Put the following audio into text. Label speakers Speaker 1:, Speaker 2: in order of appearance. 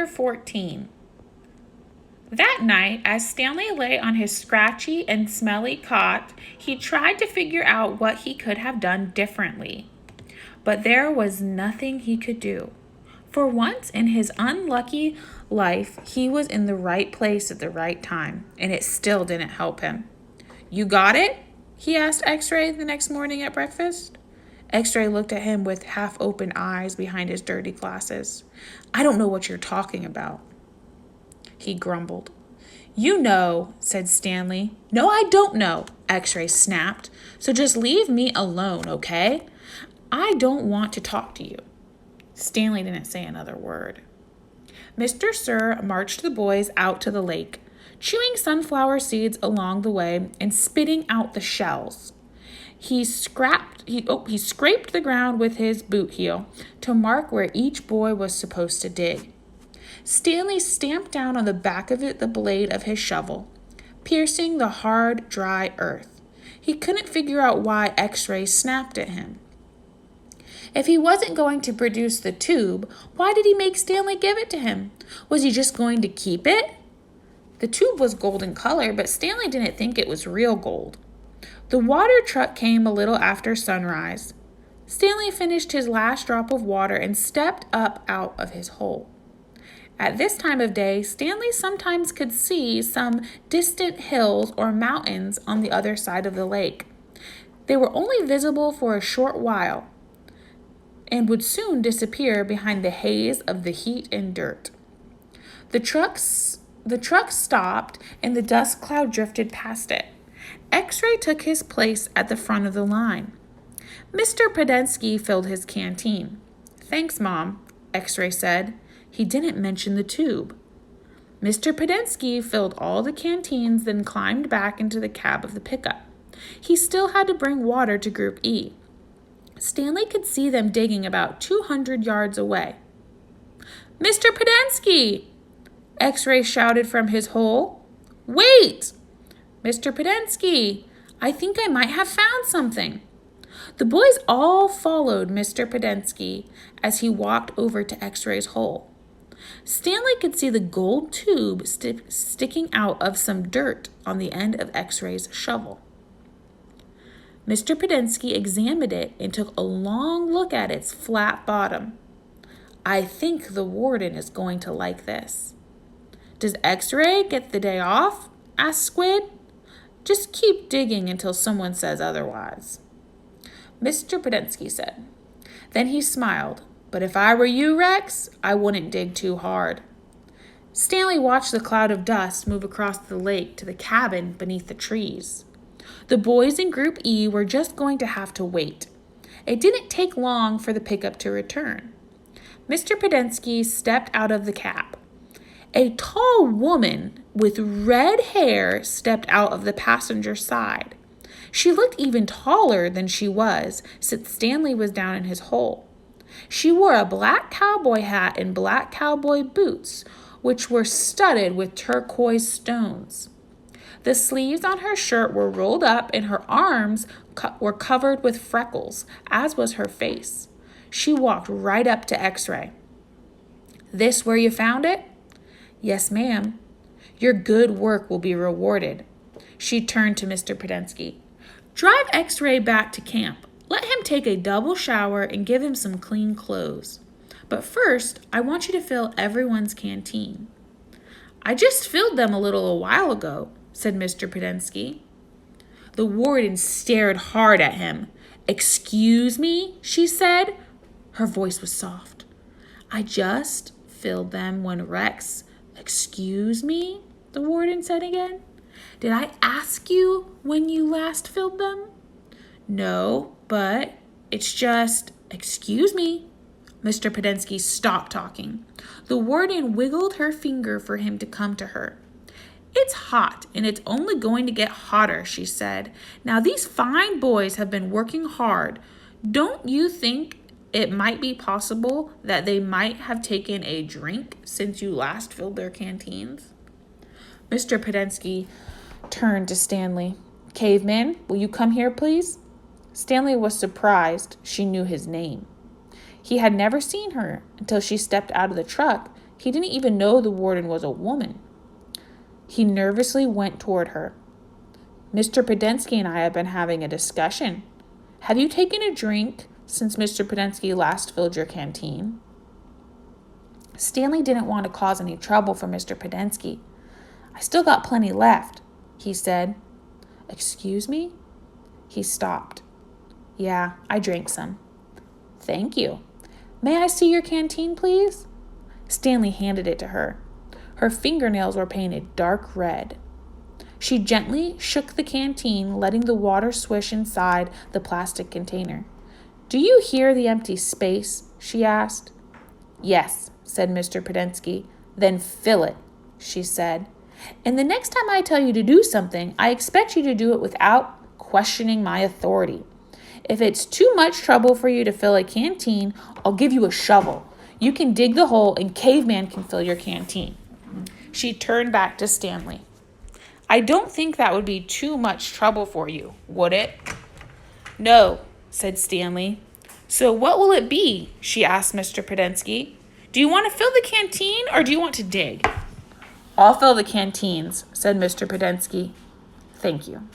Speaker 1: Chapter 14. That night, as Stanley lay on his scratchy and smelly cot, he tried to figure out what he could have done differently. But there was nothing he could do. For once in his unlucky life, he was in the right place at the right time, and it still didn't help him. "You got it?" he asked X-Ray the next morning at breakfast. X-Ray looked at him with half-open eyes behind his dirty glasses. "I don't know what you're talking about," he grumbled. "You know," said Stanley. "No, I don't know," X-Ray snapped. "So just leave me alone, okay? I don't want to talk to you." Stanley didn't say another word. Mr. Sir marched the boys out to the lake, chewing sunflower seeds along the way and spitting out the shells. He scraped the ground with his boot heel to mark where each boy was supposed to dig. Stanley stamped down on the back of the blade of his shovel, piercing the hard, dry earth. He couldn't figure out why X-Ray snapped at him. If he wasn't going to produce the tube, why did he make Stanley give it to him? Was he just going to keep it? The tube was golden color, but Stanley didn't think it was real gold. The water truck came a little after sunrise. Stanley finished his last drop of water and stepped up out of his hole. At this time of day, Stanley sometimes could see some distant hills or mountains on the other side of the lake. They were only visible for a short while and would soon disappear behind the haze of the heat and dirt. The truck stopped and the dust cloud drifted past it. X-Ray took his place at the front of the line. Mr. Podensky filled his canteen. "Thanks, Mom," X-Ray said. He didn't mention the tube. Mr. Podensky filled all the canteens, then climbed back into the cab of the pickup. He still had to bring water to Group E. Stanley could see them digging about 200 yards away. "Mr. Podensky!" X-Ray shouted from his hole. "Wait! Mr. Podensky, I think I might have found something." The boys all followed Mr. Podensky as he walked over to X-Ray's hole. Stanley could see the gold tube sticking out of some dirt on the end of X-Ray's shovel. Mr. Podensky examined it and took a long look at its flat bottom. "I think the warden is going to like this." "Does X-Ray get the day off?" asked Squid. "Just keep digging until someone says otherwise," Mr. Podensky said. Then he smiled. "But if I were you, Rex, I wouldn't dig too hard." Stanley watched the cloud of dust move across the lake to the cabin beneath the trees. The boys in Group E were just going to have to wait. It didn't take long for the pickup to return. Mr. Podensky stepped out of the cab. A tall woman with red hair stepped out of the passenger side. She looked even taller than she was since Stanley was down in his hole. She wore a black cowboy hat and black cowboy boots, which were studded with turquoise stones. The sleeves on her shirt were rolled up and her arms were covered with freckles, as was her face. She walked right up to X-Ray. "This where you found it?" "Yes, ma'am." "Your good work will be rewarded." She turned to Mr. Podensky. "Drive X-Ray back to camp. Let him take a double shower and give him some clean clothes. But first, I want you to fill everyone's canteen." "I just filled them a little while ago," said Mr. Podensky. The warden stared hard at him. "Excuse me," she said. Her voice was soft. "I just filled them when Rex—" "Excuse me," the warden said again. "Did I ask you when you last filled them?" "No, but it's just—" "Excuse me." Mr. Podensky stopped talking. The warden wiggled her finger for him to come to her. "It's hot, and it's only going to get hotter," she said. "Now, these fine boys have been working hard. Don't you think it might be possible that they might have taken a drink since you last filled their canteens?" Mr. Podensky turned to Stanley. "Caveman, will you come here, please?" Stanley was surprised she knew his name. He had never seen her until she stepped out of the truck He didn't even know the warden was a woman. He nervously went toward her. Mr. Podensky and I have been having a discussion. Have you taken a drink since Mr. Podensky last filled your canteen? Stanley didn't want to cause any trouble for Mr. Podensky. I still got plenty left, he said. Excuse me? He stopped. Yeah, I drank some. Thank you. May I see your canteen, please? Stanley handed it to her. Her fingernails were painted dark red. She gently shook the canteen, letting the water swish inside the plastic container. Do you hear the empty space? She asked. Yes, said Mr. Podensky. Then fill it, she said. And the next time I tell you to do something, I expect you to do it without questioning my authority. If it's too much trouble for you to fill a canteen, I'll give you a shovel. You can dig the hole and Caveman can fill your canteen. She turned back to Stanley. I don't think that would be too much trouble for you, would it? No, said Stanley. So what will it be? She asked Mr. Podensky. Do you want to fill the canteen or do you want to dig? I'll fill the canteens, said Mr. Podensky. Thank you.